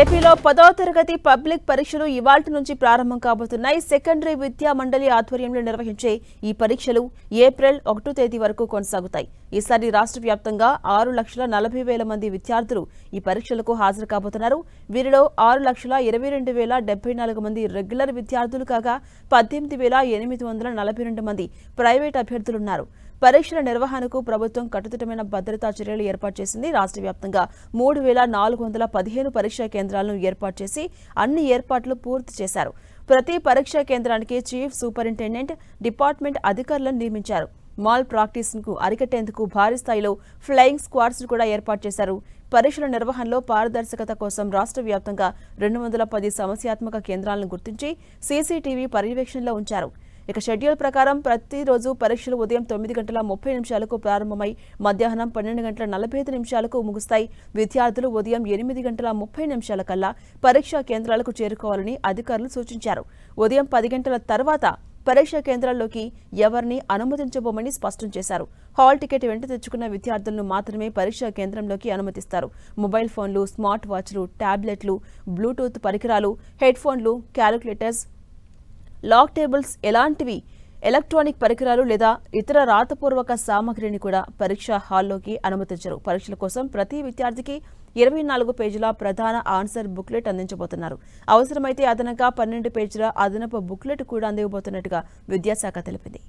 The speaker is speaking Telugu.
ఏపీలో 10వ తరగతి పబ్లిక్ పరీక్షలు ఇవాల్టి నుంచి ప్రారంభం కాబోతున్నాయి. సెకండరీ విద్యా మండలి ఆధ్వర్యంలో నిర్వహించే ఈ పరీక్షలు ఏప్రిల్ 1వ తేదీ వరకు కొనసాగుతాయి. ఈసారి రాష్ట్ర వ్యాప్తంగా 6,40,000 మంది విద్యార్థులు ఈ పరీక్షలకు హాజరు కాబోతున్నారు. వీరిలో 6,22,074 మంది రెగ్యులర్ విద్యార్థులు కాగా 18,842 మంది ప్రైవేట్ అభ్యర్థులున్నారు. పరీక్షల నిర్వహణకు ప్రభుత్వం కట్టుదిట్టమైన భద్రతా చర్యలు ఏర్పాటు చేసింది. రాష్ట్ర వ్యాప్తంగా 3,415 పరీక్షా కేంద్రాలను ఏర్పాటు చేసి అన్ని ఏర్పాట్లు పూర్తి చేశారు. ప్రతి పరీక్షా కేంద్రానికి చీఫ్ సూపరింటెండెంట్, డిపార్ట్మెంట్ అధికారులను నియమించారు. మాల్ ప్రాక్టీస్ను అరికట్టేందుకు భారీ స్థాయిలో ఫ్లయింగ్ స్క్వాడ్స్ కూడా ఏర్పాటు చేశారు. పరీక్షల నిర్వహణలో పారదర్శకత కోసం రాష్ట్ర వ్యాప్తంగా 210 సమస్యాత్మక కేంద్రాలను గుర్తించి సీసీటీవీ పర్యవేక్షణలో ఉంచారు. ఇక షెడ్యూల్ ప్రకారం ప్రతిరోజు పరీక్షలు ఉదయం 9:30 ప్రారంభమై మధ్యాహ్నం 12:45 ముగుస్తాయి. విద్యార్థులు ఉదయం 8:30 కల్లా పరీక్షా కేంద్రాలకు చేరుకోవాలని అధికారులు సూచించారు. ఉదయం 10 గంటల తర్వాత పరీక్షా కేంద్రాల్లోకి ఎవరిని అనుమతించబోమని స్పష్టం చేశారు. హాల్ టికెట్ వెంట తెచ్చుకున్న విద్యార్థులను మాత్రమే పరీక్షా కేంద్రంలోకి అనుమతిస్తారు. మొబైల్ ఫోన్లు, స్మార్ట్ వాచ్లు, టాబ్లెట్లు, బ్లూటూత్ పరికరాలు, హెడ్ ఫోన్లు, క్యాలిక్యులేటర్స్, లాక్ టేబుల్స్ ఎలాంటివి ఎలక్ట్రానిక్ పరికరాలు లేదా ఇతర రాతపూర్వక సామగ్రిని కూడా పరీక్షా హాల్లోకి అనుమతించరు. పరీక్షల కోసం ప్రతి విద్యార్థికి 24 పేజీల ప్రధాన ఆన్సర్ బుక్లెట్ అందించబోతున్నారు. అవసరమైతే అదనంగా 12 పేజీల అదనపు బుక్లెట్ కూడా అందివ్వబోతున్నట్టుగా విద్యాశాఖ తెలిపింది.